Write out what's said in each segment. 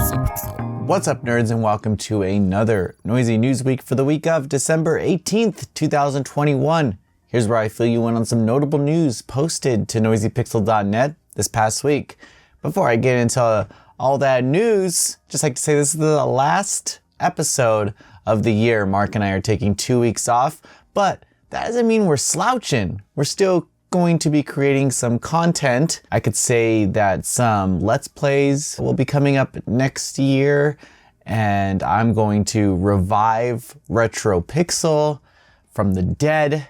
What's up, nerds, and welcome to another Noisy News Week for the week of December 18th, 2021. Here's where I fill you in on some notable news posted to noisypixel.net this past week. Before I get into all that news, just like to say this is the last episode of the year. Mark and I are taking 2 weeks off, but that doesn't mean we're slouching. We're still going to be creating some content. I could say that some Let's Plays will be coming up next year, and I'm going to revive Retro Pixel from the dead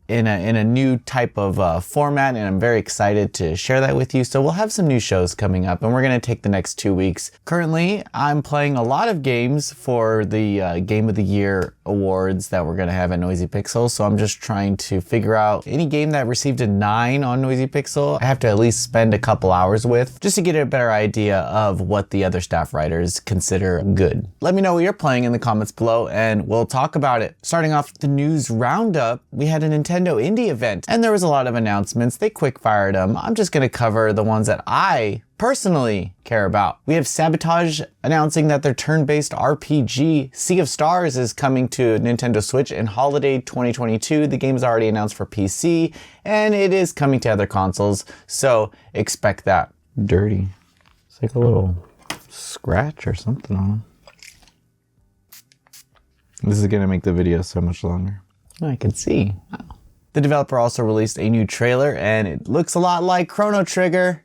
in a new type of format, and I'm very excited to share that with you. So we'll have some new shows coming up, and we're going to take the next 2 weeks. Currently, I'm playing a lot of games for the Game of the Year awards that we're going to have at Noisy Pixel, so I'm just trying to figure out any game that received a 9 on Noisy Pixel, I have to at least spend a couple hours with, just to get a better idea of what the other staff writers consider good. Let me know what you're playing in the comments below, and we'll talk about it. Starting off the news roundup, we had a Nintendo Indie event, and there was a lot of announcements. They quick fired them. I'm just going to cover the ones that I personally care about. We have Sabotage announcing that their turn-based RPG Sea of Stars is coming to Nintendo Switch in holiday 2022. The game is already announced for PC, and it is coming to other consoles, so expect that. Dirty. It's like a little scratch or something on it. This is going to make the video so much longer. I can see. Wow. The developer also released a new trailer, and it looks a lot like Chrono Trigger.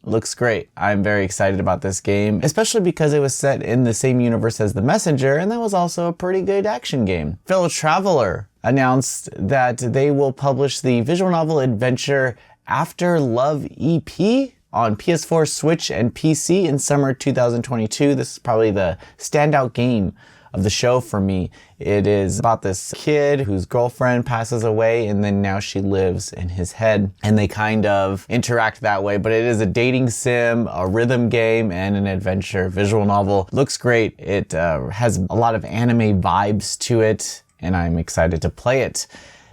Looks great. I'm very excited about this game, especially because it was set in the same universe as The Messenger, and that was also a pretty good action game. Fellow Traveler announced that they will publish the visual novel adventure After Love EP on PS4, Switch, and PC in summer 2022. This is probably the standout game of the show for me. It is about this kid whose girlfriend passes away, and then now she lives in his head, and they kind of interact that way. But it is a dating sim, a rhythm game, and an adventure visual novel. Looks great. It has a lot of anime vibes to it, and I'm excited to play it.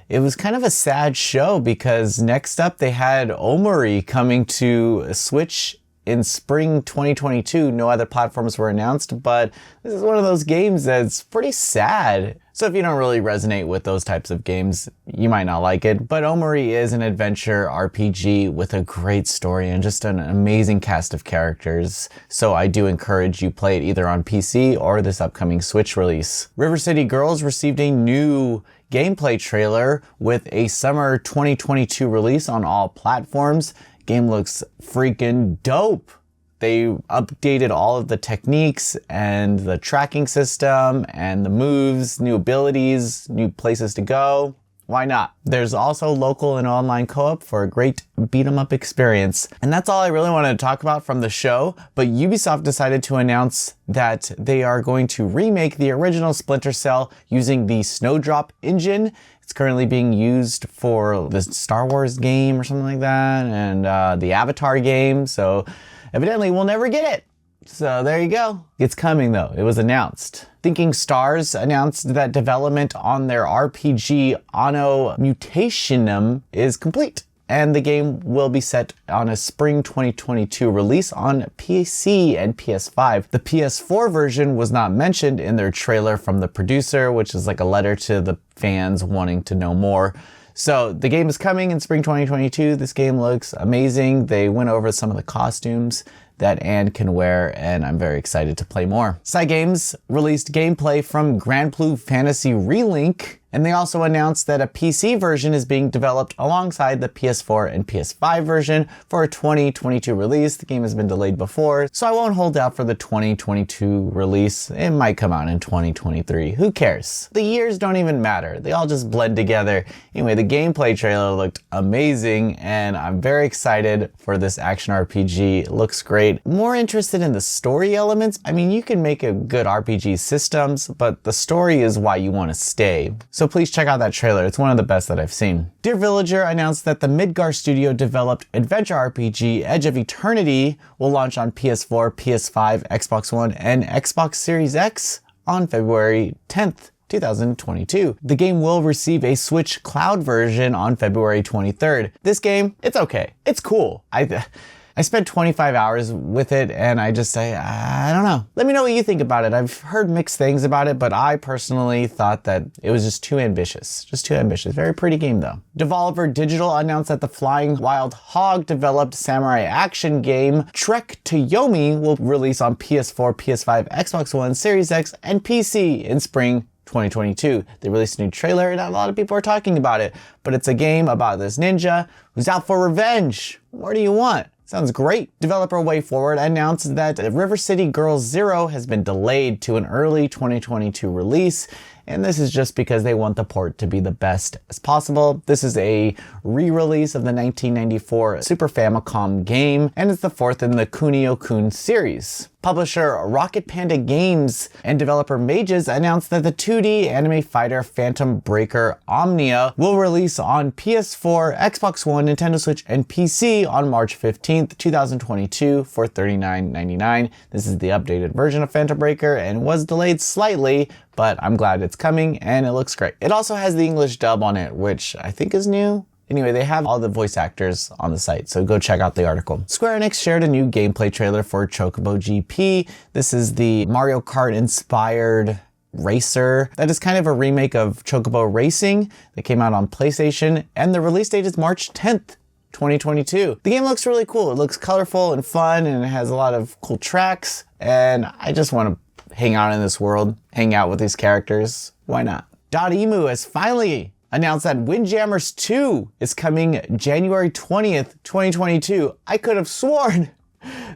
It was kind of a sad show because next up they had Omori coming to Switch in spring 2022. No other platforms were announced, but this is one of those games that's pretty sad. So if you don't really resonate with those types of games, you might not like it. But Omori is an adventure RPG with a great story and just an amazing cast of characters. So I do encourage you play it either on PC or this upcoming Switch release. River City Girls received a new gameplay trailer with a summer 2022 release on all platforms. Game looks freaking dope. They updated all of the techniques and the tracking system and the moves, new abilities, new places to go. Why not? There's also local and online co-op for a great beat 'em up experience. And that's all I really wanted to talk about from the show, but Ubisoft decided to announce that they are going to remake the original Splinter Cell using the Snowdrop engine. It's currently being used for the Star Wars game or something like that, and the Avatar game, so evidently we'll never get it. So there you go. It's coming though. It was announced. Thinking Stars announced that development on their RPG Anno Mutationum is complete, and the game will be set on a spring 2022 release on PC and PS5. The PS4 version was not mentioned in their trailer from the producer, which is like a letter to the fans wanting to know more. So the game is coming in spring 2022. This game looks amazing. They went over some of the costumes that Anne can wear, and I'm very excited to play more. Cygames released gameplay from Grand Blue Fantasy Relink, and they also announced that a PC version is being developed alongside the PS4 and PS5 version for a 2022 release. The game has been delayed before, so I won't hold out for the 2022 release. It might come out in 2023. Who cares? The years don't even matter. They all just blend together. Anyway, the gameplay trailer looked amazing, and I'm very excited for this action RPG. It looks great. More interested in the story elements. I mean, you can make a good RPG systems, but the story is why you want to stay. So please check out that trailer. It's one of the best that I've seen. Dear Villager announced that the Midgar studio developed adventure RPG Edge of Eternity will launch on PS4, PS5, Xbox One, and Xbox Series X on February 10th. 2022. The game will receive a Switch cloud version on February 23rd. This game, it's okay. It's cool. I I spent 25 hours with it and I don't know. Let me know what you think about it. I've heard mixed things about it, but I personally thought that it was just too ambitious. Just too ambitious. Very pretty game though. Devolver Digital announced that the Flying Wild Hog developed samurai action game Trek to Yomi will release on PS4, PS5, Xbox One, Series X, and PC in spring 2022. They released a new trailer and a lot of people are talking about it, but it's a game about this ninja who's out for revenge. What do you want? Sounds great. Developer WayForward announced that River City Girls Zero has been delayed to an early 2022 release, and this is just because they want the port to be the best as possible. This is a re-release of the 1994 Super Famicom game, and it's the fourth in the Kunio-kun series. Publisher Rocket Panda Games and developer Mages announced that the 2D anime fighter Phantom Breaker Omnia will release on PS4, Xbox One, Nintendo Switch, and PC on March 15th, 2022 for $39.99. This is the updated version of Phantom Breaker and was delayed slightly, but I'm glad it's coming and it looks great. It also has the English dub on it, which I think is new. Anyway, they have all the voice actors on the site, so go check out the article. Square Enix shared a new gameplay trailer for Chocobo GP. This is the Mario Kart inspired racer that is kind of a remake of Chocobo Racing that came out on PlayStation, and the release date is March 10th. 2022. The game looks really cool. It looks colorful and fun, and it has a lot of cool tracks, and I just want to hang out in this world, hang out with these characters. Why not? Dotemu has finally announced that Windjammers 2 is coming January 20th, 2022. I could have sworn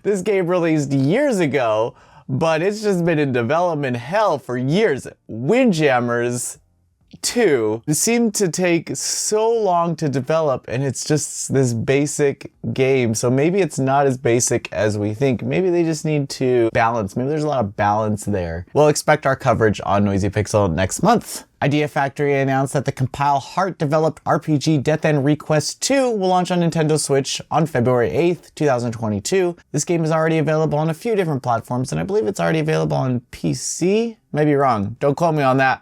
this game released years ago, but it's just been in development hell for years. Windjammers 2 seemed to take so long to develop, and it's just this basic game. So maybe it's not as basic as we think. Maybe they just need to balance. Maybe there's a lot of balance there. We'll expect our coverage on Noisy Pixel next month. Idea Factory announced that the Compile Heart developed RPG Death End Request 2 will launch on Nintendo Switch on February 8th, 2022. This game is already available on a few different platforms, and I believe it's already available on PC. Maybe wrong. Don't quote me on that.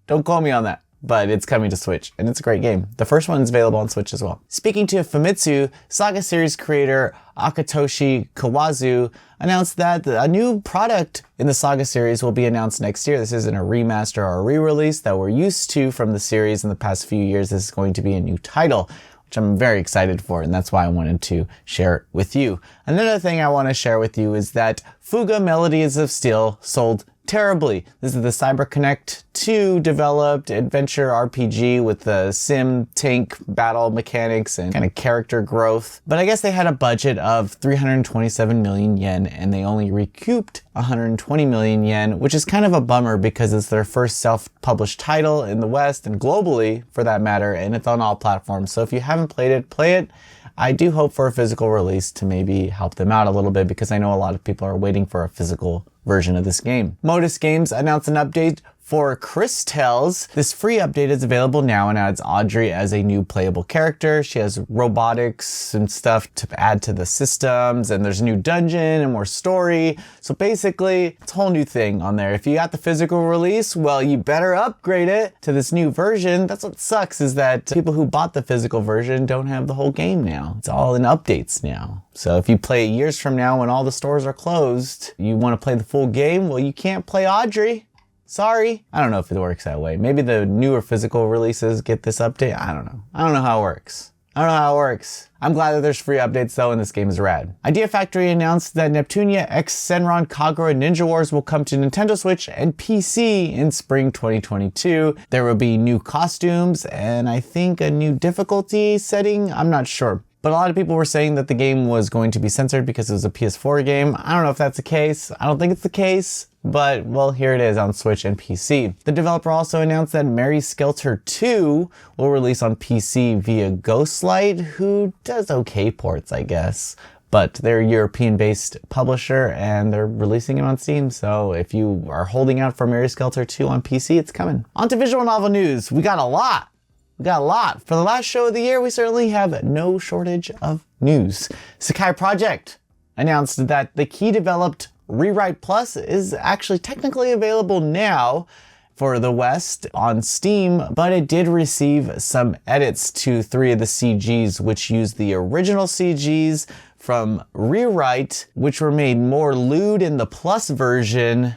Don't quote me on that, but it's coming to Switch, and it's a great game. The first one is available on Switch as well. Speaking to Famitsu, Saga series creator Akatoshi Kawazu announced that a new product in the Saga series will be announced next year. This isn't a remaster or a re-release that we're used to from the series in the past few years. This is going to be a new title, which I'm very excited for, and that's why I wanted to share it with you. Another thing I want to share with you is that Fuga Melodies of Steel sold terribly. This is the CyberConnect 2 developed adventure RPG with the sim tank battle mechanics and kind of character growth. But I guess they had a budget of 327 million yen and they only recouped 120 million yen, which is kind of a bummer because it's their first self-published title in the West and globally for that matter, and it's on all platforms. So if you haven't played it, play it. I do hope for a physical release to maybe help them out a little bit because I know a lot of people are waiting for a physical version of this game. Modus Games announced an update for Chris Tells. This free update is available now and adds Audrey as a new playable character. She has robotics and stuff to add to the systems, and there's a new dungeon and more story. So basically, it's a whole new thing on there. If you got the physical release, well, you better upgrade it to this new version. That's what sucks, is that people who bought the physical version don't have the whole game now. It's all in updates now. So if you play years from now when all the stores are closed, you want to play the full game, well, you can't play Audrey. Sorry. I don't know if it works that way. Maybe the newer physical releases get this update. I don't know. I don't know how it works. I'm glad that there's free updates though, and this game is rad. Idea Factory announced that Neptunia X Senran Kagura Ninja Wars will come to Nintendo Switch and PC in spring 2022. There will be new costumes and I think a new difficulty setting. I'm not sure. But a lot of people were saying that the game was going to be censored because it was a PS4 game. I don't know if that's the case. I don't think it's the case. But, well, here it is on Switch and PC. The developer also announced that Mary Skelter 2 will release on PC via Ghostlight, who does okay ports, I guess. But they're a European-based publisher, and they're releasing it on Steam. So if you are holding out for Mary Skelter 2 on PC, it's coming. On to visual novel news. We got a lot. For the last show of the year, we certainly have no shortage of news. Sakai Project announced that the key developed Rewrite Plus is actually technically available now, for the West on Steam, but it did receive some edits to 3 of the CGs, which used the original CGs from Rewrite, which were made more lewd in the Plus version,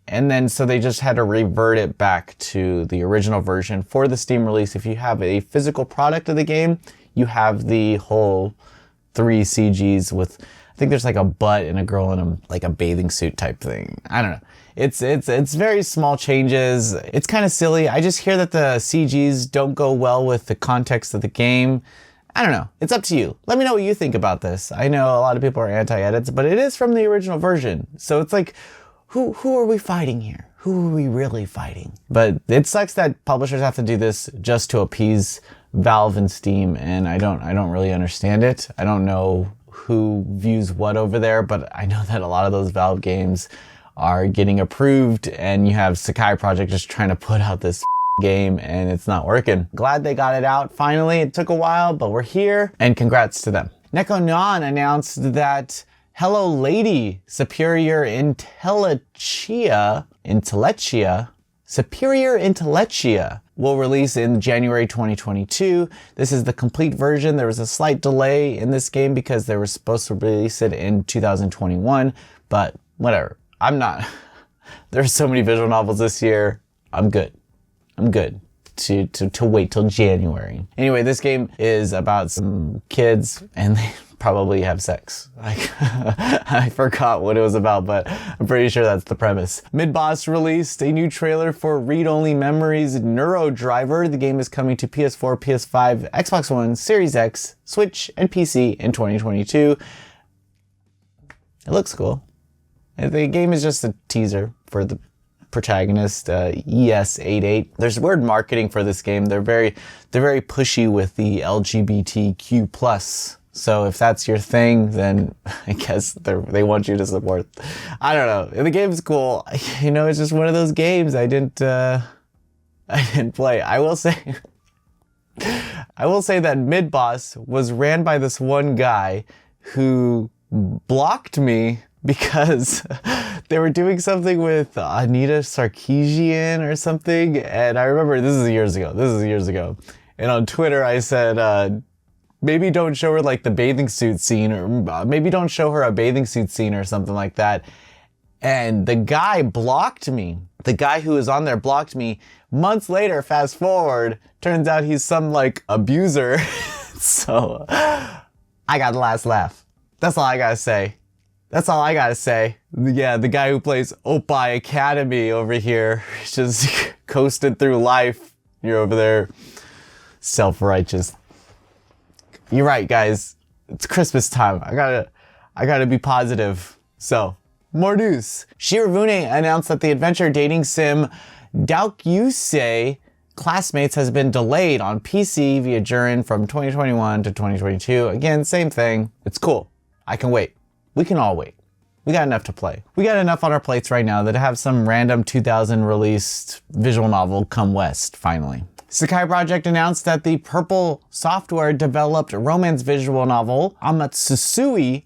and then so they just had to revert it back to the original version for the Steam release. If you have a physical product of the game, you have the whole 3 CGs with, I think there's like a butt and a girl in a bathing suit type thing. I don't know. It's very small changes. It's kind of silly. I just hear that the CGs don't go well with the context of the game. I don't know. It's up to you. Let me know what you think about this. I know a lot of people are anti-edits, but it is from the original version. So it's like, who are we fighting here? Who are we really fighting? But it sucks that publishers have to do this just to appease Valve and Steam, and I don't really understand it. I don't know who views what over there, but I know that a lot of those Valve games are getting approved, and you have Sakai Project just trying to put out this game and it's not working. Glad they got it out finally. It took a while, but we're here, and congrats to them. Nekonon announced that Hello Lady Superior Intellectia will release in January 2022. This is the complete version. There was a slight delay in this game because they were supposed to release it in 2021, but whatever. There's so many visual novels this year. I'm good to wait till January. Anyway, this game is about some kids and they probably have sex. I forgot what it was about, but I'm pretty sure that's the premise. Midboss released a new trailer for Read Only Memories Neuro Driver. The game is coming to PS4, PS5, Xbox One, Series X, Switch, and PC in 2022. It looks cool. The game is just a teaser for the protagonist, ES88. There's weird marketing for this game. They're very pushy with the LGBTQ+. So if that's your thing, then I guess they want you to support. I don't know. The game's cool. You know, it's just one of those games I didn't play. I will say that Midboss was ran by this one guy who blocked me because they were doing something with Anita Sarkeesian or something. And I remember this is years ago. And on Twitter, I said, maybe don't show her like the bathing suit scene, or maybe don't show her a bathing suit scene or something like that. And the guy blocked me. The guy who was on there blocked me. Months later, fast forward, turns out he's some like abuser. So I got the last laugh. That's all I gotta say. Yeah, the guy who plays Oppai Academy over here, just coasted through life. You're over there, self-righteous. You're right, guys. It's Christmas time. I gotta be positive. So, more news. Shirofune announced that the adventure dating sim Daokyusei Classmates has been delayed on PC via Jurin from 2021 to 2022. Again, same thing. It's cool. I can wait. We can all wait. We got enough to play. We got enough on our plates right now that have some random 2000 released visual novel come west, finally. Sakai Project announced that the Purple Software developed romance visual novel Amatsutsumi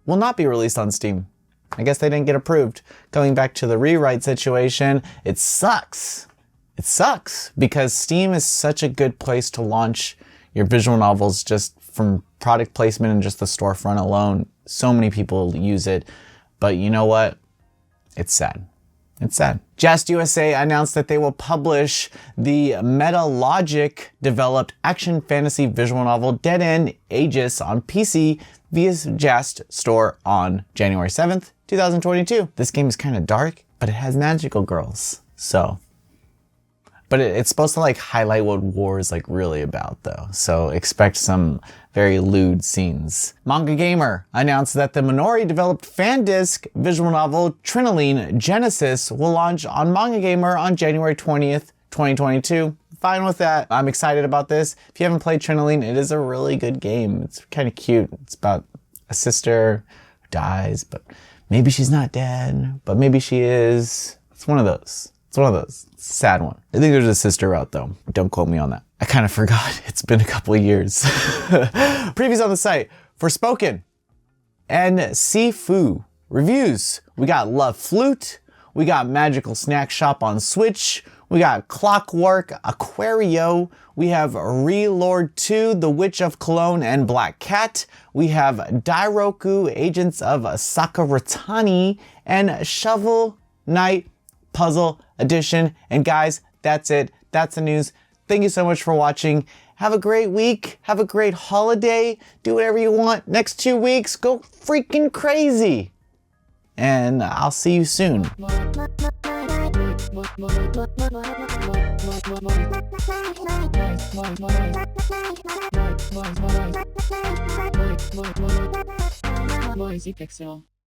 will not be released on Steam. I guess they didn't get approved. Going back to the rewrite situation, it sucks. It sucks because Steam is such a good place to launch your visual novels just from product placement and just the storefront alone. So many people use it, but you know what? It's sad. It's sad. Just USA announced that they will publish the Metalogic developed action fantasy visual novel End Aegis on PC via Just Store on January 7th, 2022. This game is kind of dark, but it has magical girls. But it's supposed to like highlight what war is like really about though. So expect some very lewd scenes. Manga Gamer announced that the Minori developed fan disc visual novel Trinilline Genesis will launch on Manga Gamer on January 20th, 2022. Fine with that. I'm excited about this. If you haven't played Trinilline, it is a really good game. It's kind of cute. It's about a sister who dies, but maybe she's not dead, but maybe she is. It's one of those. It's a sad one. I think there's a sister route though. Don't quote me on that. I kind of forgot. It's been a couple of years. Previews on the site. Forspoken and Sifu reviews. We got Love Flute. We got Magical Snack Shop on Switch. We got Clockwork Aquario. We have Relord 2, The Witch of Cologne, and Black Cat. We have Dairoku, Agents of Sakaratani, and Shovel Knight Puzzle Edition. And guys, that's it. That's the news. Thank you so much for watching. Have a great week. Have a great holiday. Do whatever you want. Next 2 weeks, go freaking crazy. And I'll see you soon. Noisy Pixel.